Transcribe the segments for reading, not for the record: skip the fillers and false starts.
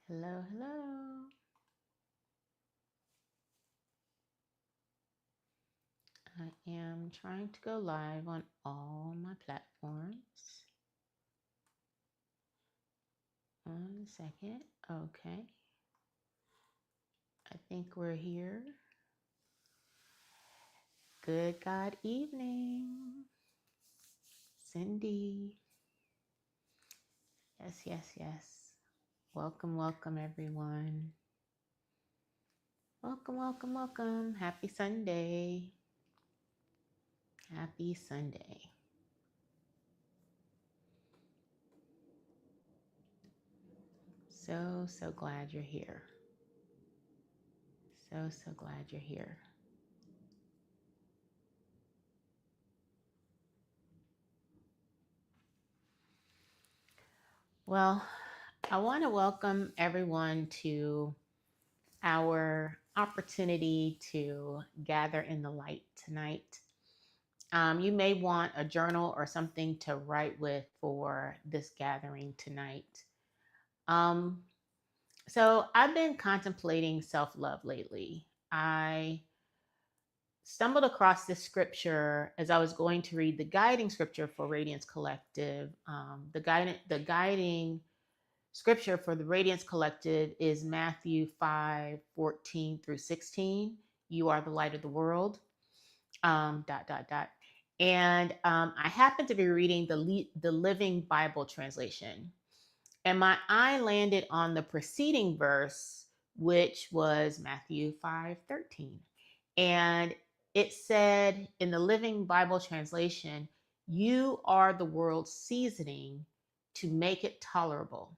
Hello, hello. I am trying to go live on all my platforms. One second. Okay. I think we're here. Good God evening. Cindy. Yes, yes, yes. Welcome, welcome, everyone. Welcome, welcome, welcome. Happy Sunday. Happy Sunday. So glad you're here. So glad you're here. Well, I want to welcome everyone to our opportunity to gather in the light tonight. You may want a journal or something to write with for this gathering tonight. Um, so I've been contemplating self-love lately. I stumbled across this scripture as I was going to read the guiding scripture for Radiance Collective. The guiding scripture for the Radiance Collective is Matthew 5:14 through 16. You are the light of the world. Dot, dot, dot. And I happened to be reading the Living Bible translation. And my eye landed on the preceding verse, which was Matthew 5:13. And it said in the Living Bible translation, you are the world's seasoning to make it tolerable.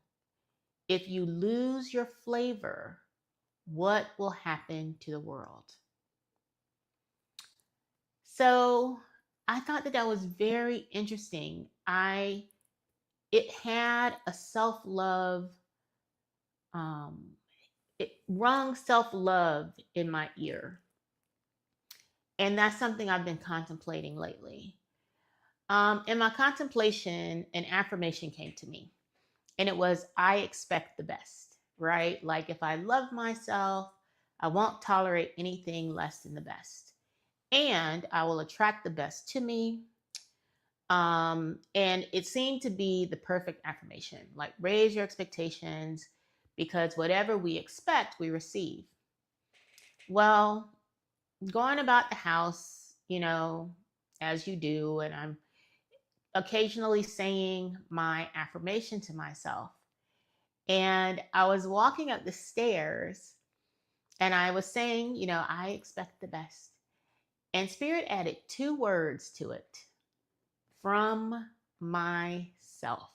If you lose your flavor, what will happen to the world? So I thought that was very interesting. It had a self-love, it rung self-love in my ear. And that's something I've been contemplating lately. In my contemplation, an affirmation came to me, and it was, I expect the best, right? Like if I love myself, I won't tolerate anything less than the best. And I will attract the best to me. And it seemed to be the perfect affirmation, like raise your expectations because whatever we expect, we receive. Well, going about the house, as you do, and I'm occasionally saying my affirmation to myself. And I was walking up the stairs and I was saying, I expect the best. And Spirit added two words to it, from myself.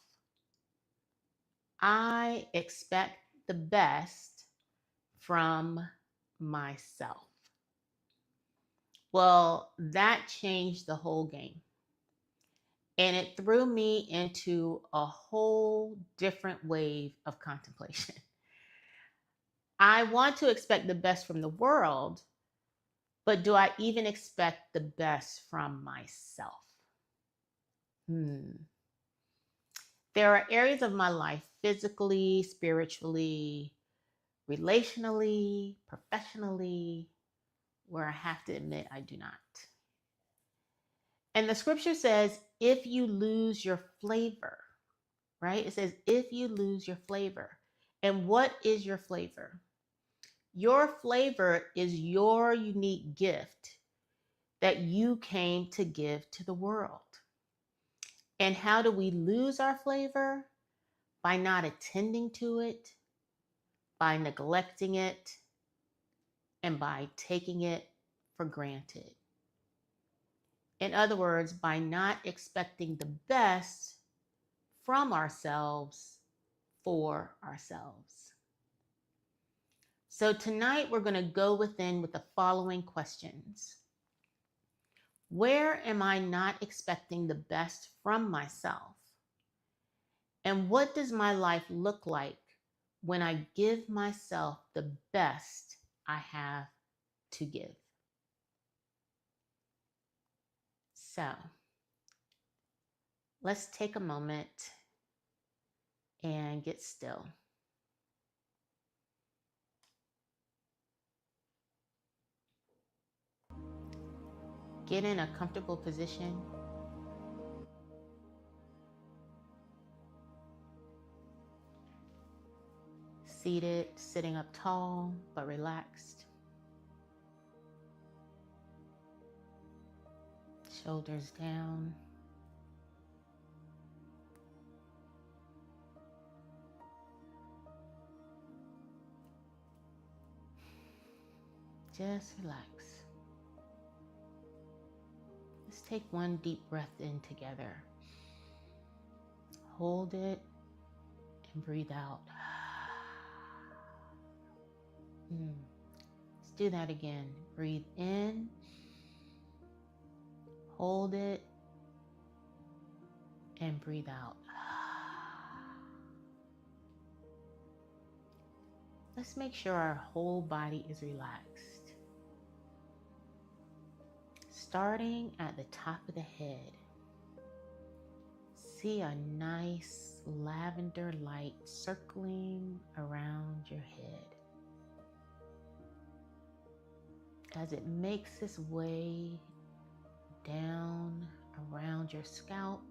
I expect the best from myself. Well, that changed the whole game. And it threw me into a whole different wave of contemplation. I want to expect the best from the world, but do I even expect the best from myself? There are areas of my life, physically, spiritually, relationally, professionally, where I have to admit I do not. And the scripture says, if you lose your flavor, right? It says, if you lose your flavor. And what is your flavor? Your flavor is your unique gift that you came to give to the world. And how do we lose our flavor? By not attending to it, by neglecting it, and by taking it for granted. In other words, by not expecting the best from ourselves for ourselves. So tonight we're going to go within with the following questions. Where am I not expecting the best from myself? And what does my life look like when I give myself the best I have to give? So let's take a moment and get still. Get in a comfortable position. Seated, sitting up tall, but relaxed. Shoulders down. Just relax. Let's take one deep breath in together. Hold it and breathe out. Let's do that again. Breathe in. Hold it and breathe out. Let's make sure our whole body is relaxed. Starting at the top of the head, see a nice lavender light circling around your head. As it makes its way down around your scalp,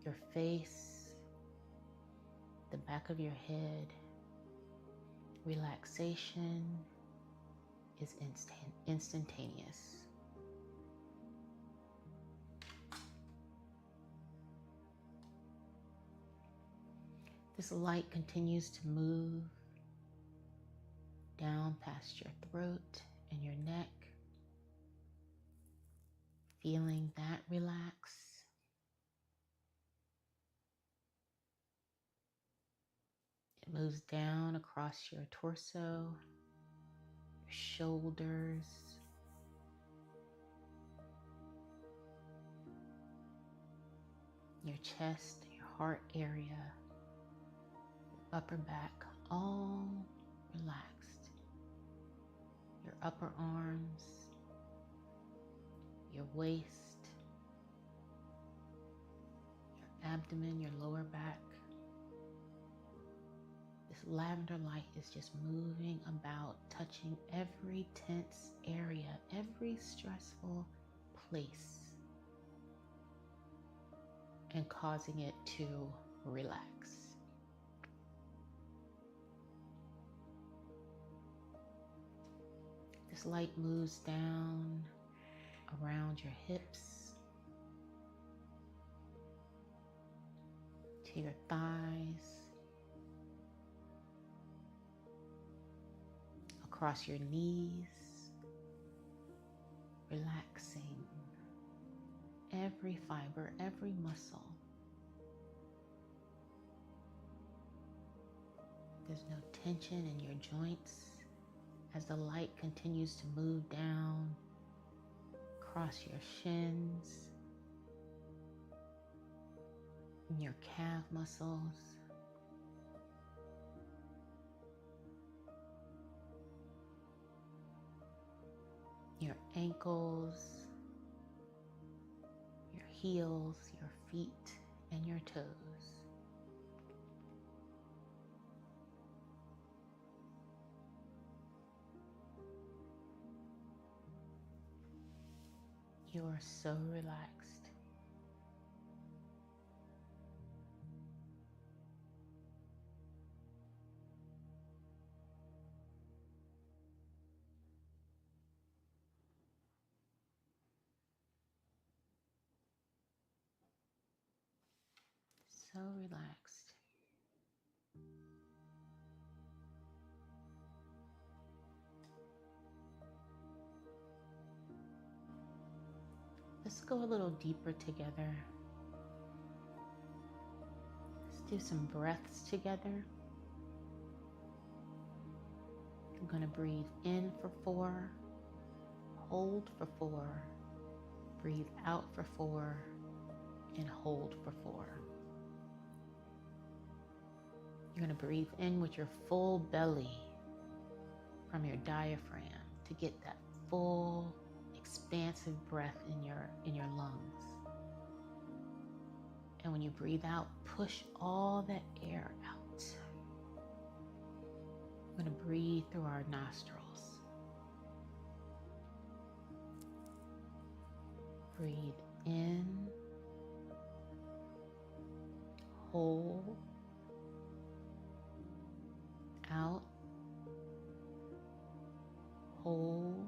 your face, the back of your head, relaxation is instantaneous. This light continues to move down past your throat and your neck, feeling that relax. It moves down across your torso, your shoulders, your chest, your heart area, your upper back, all relaxed. Your upper arms, your waist, your abdomen, your lower back. This lavender light is just moving about, touching every tense area, every stressful place, and causing it to relax. This light moves down around your hips, to your thighs, across your knees, relaxing every fiber, every muscle. There's no tension in your joints as the light continues to move down across your shins, your calf muscles, your ankles, your heels, your feet, and your toes. You are so relaxed. So relaxed. Let's go a little deeper together. Let's do some breaths together. I'm going to breathe in for 4, hold for 4, breathe out for 4, and hold for 4. You're going to breathe in with your full belly from your diaphragm to get that full expansive breath in your lungs. And when you breathe out, push all that air out. I'm going to breathe through our nostrils. Breathe in, hold, out, hold,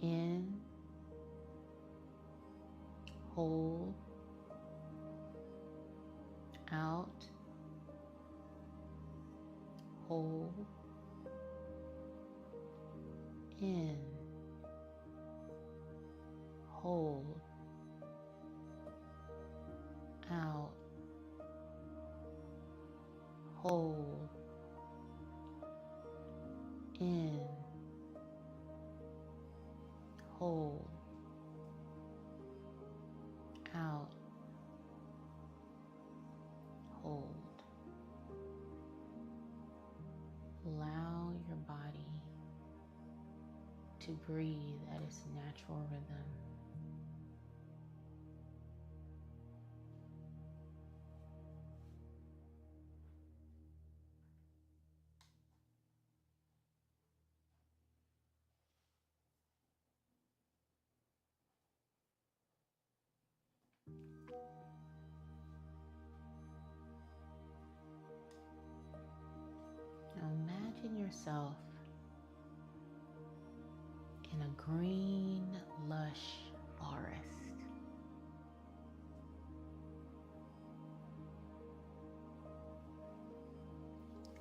in, hold, out, hold, in, hold, out, hold, in, hold, out, hold. Allow your body to breathe at its natural rhythm. Now imagine yourself in a green, lush forest.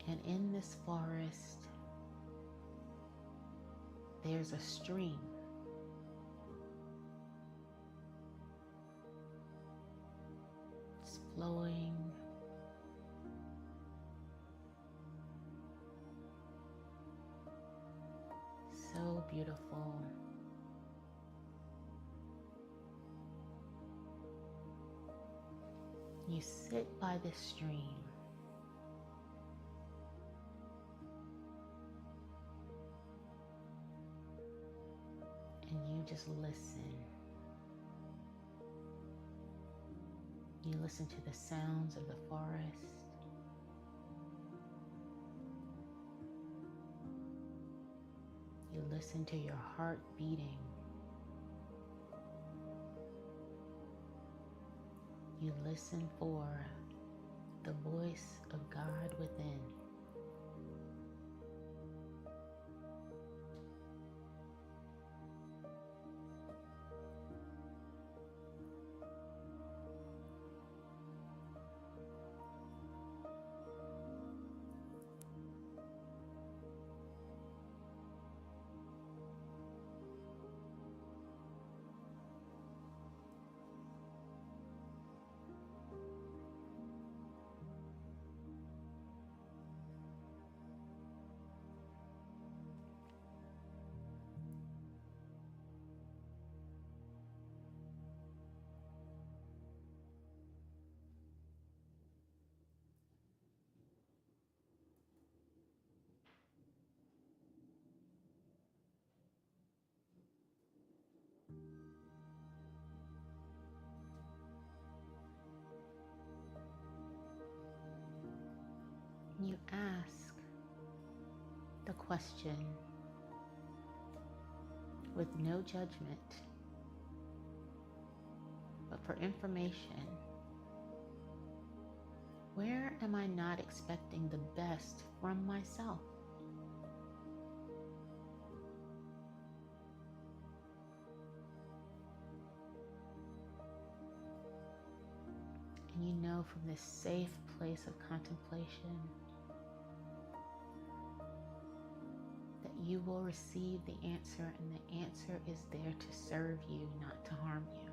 And in this forest, there's a stream. It's flowing. So beautiful. You sit by this stream and you just listen. You listen to the sounds of the forest. You listen to your heart beating. You listen for the voice of God within. You ask the question with no judgment, but for information. Where am I not expecting the best from myself? And you know from this safe place of contemplation that you will receive the answer, and the answer is there to serve you, not to harm you.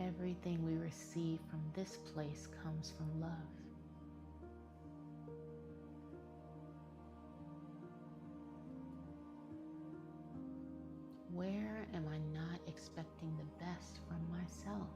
Everything we receive from this place comes from love. Where am I not expecting the best from myself?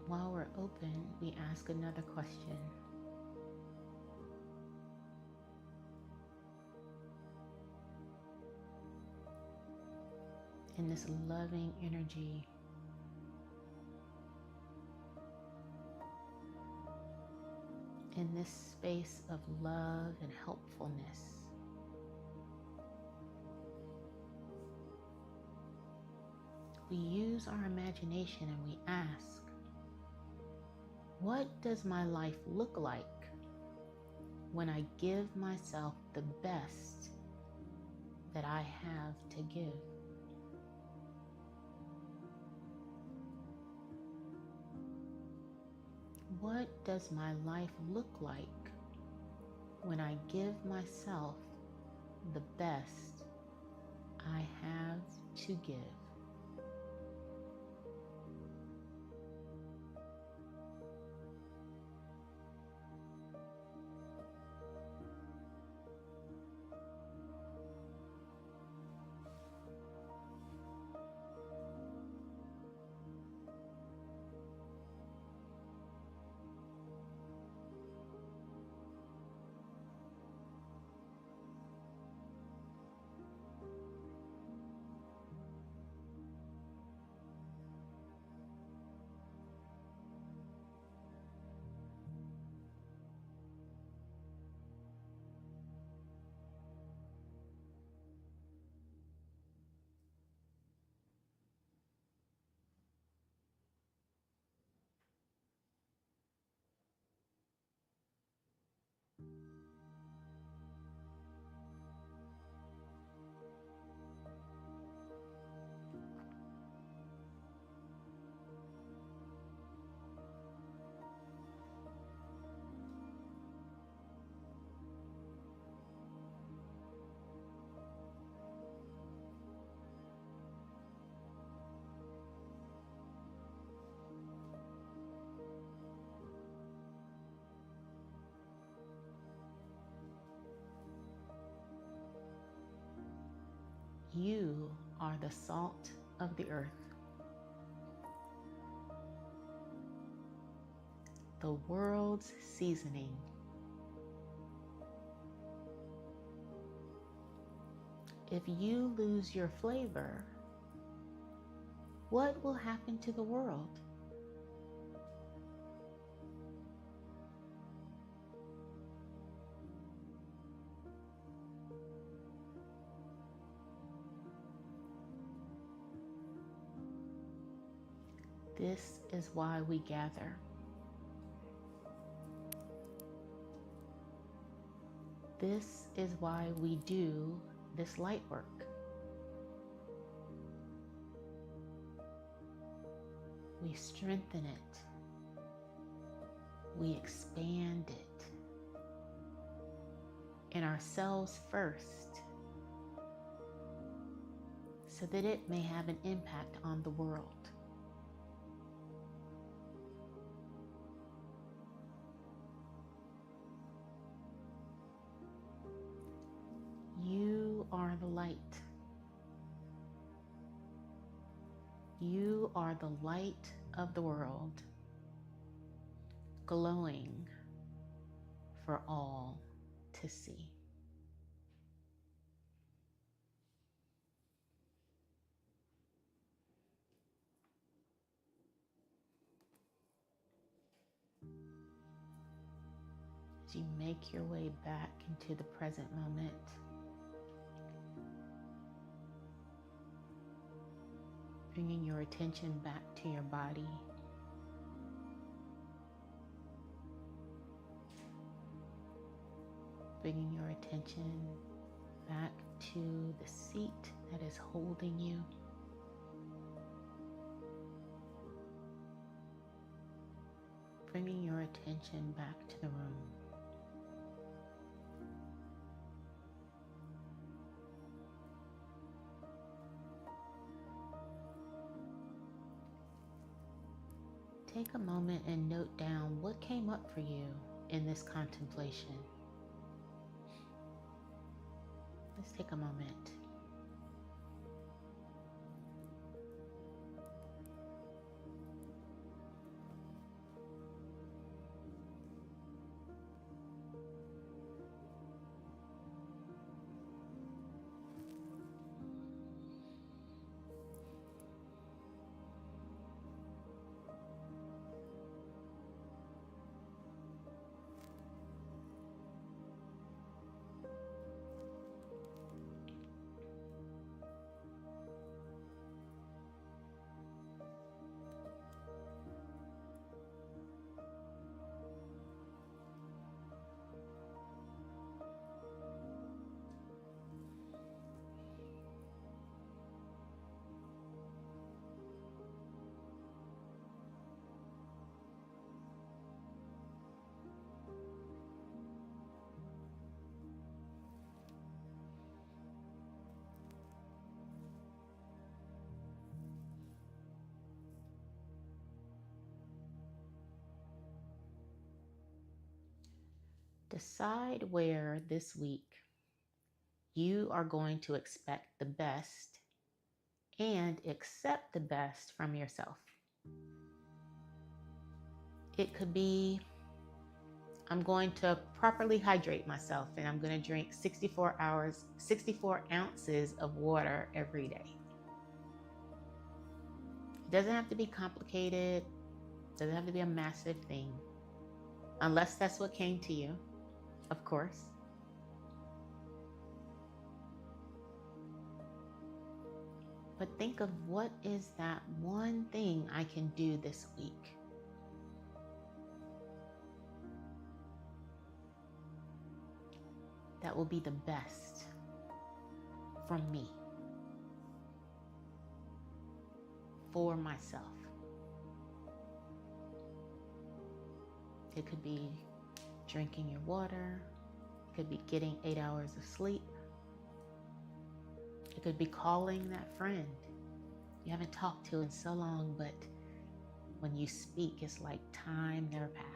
While we're open, we ask another question. In this loving energy, in this space of love and helpfulness, we use our imagination and we ask, what does my life look like when I give myself the best that I have to give? What does my life look like when I give myself the best I have to give? You are the salt of the earth, the world's seasoning. If you lose your flavor, what will happen to the world? This is why we gather. This is why we do this light work. We strengthen it. We expand it in ourselves first, so that it may have an impact on the world. You are the light. You are the light of the world, glowing for all to see. As you make your way back into the present moment, bringing your attention back to your body, bringing your attention back to the seat that is holding you, bringing your attention back to the room. Take a moment and note down what came up for you in this contemplation. Let's take a moment. Decide where this week you are going to expect the best and accept the best from yourself. It could be, I'm going to properly hydrate myself and I'm going to drink 64 ounces of water every day. It doesn't have to be complicated. It doesn't have to be a massive thing. Unless that's what came to you, of course. But think of, what is that one thing I can do this week? That will be the best from me, for myself. It could be drinking your water. It could be getting 8 hours of sleep. It could be calling that friend you haven't talked to in so long, but when you speak, it's like time never passed.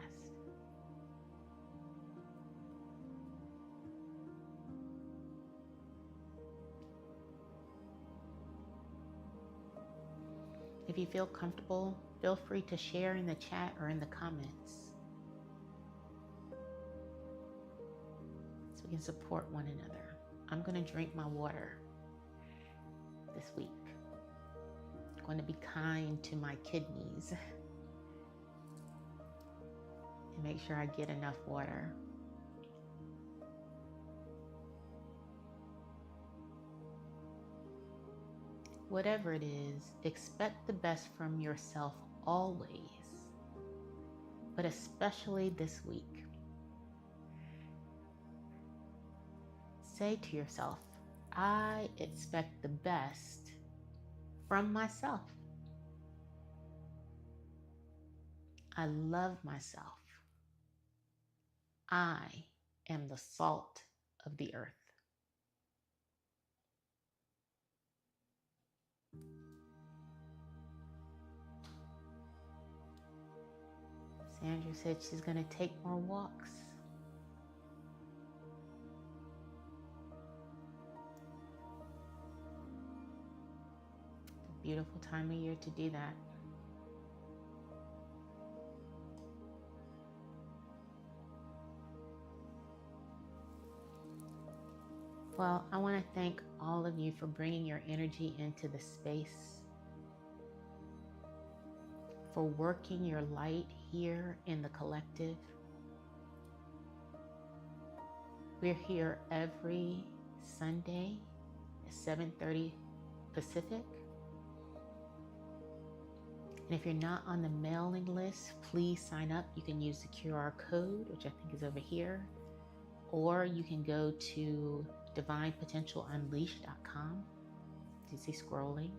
If you feel comfortable, feel free to share in the chat or in the comments so we can support one another. I'm going to drink my water this week. I'm going to be kind to my kidneys and make sure I get enough water. Whatever it is, expect the best from yourself always, but especially this week. Say to yourself, I expect the best from myself. I love myself. I am the salt of the earth. Sandra said she's going to take more walks. It's a beautiful time of year to do that. Well, I want to thank all of you for bringing your energy into the space, for working your light here in the collective. We're here every Sunday at 7:30 Pacific. And if you're not on the mailing list, please sign up. You can use the QR code, which I think is over here, or you can go to divinepotentialunleashed.com. You see scrolling.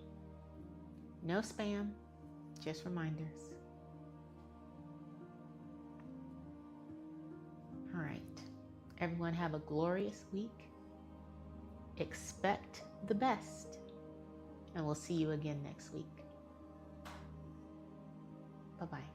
No spam, just reminders. All right. Everyone have a glorious week. Expect the best. And we'll see you again next week. Bye-bye.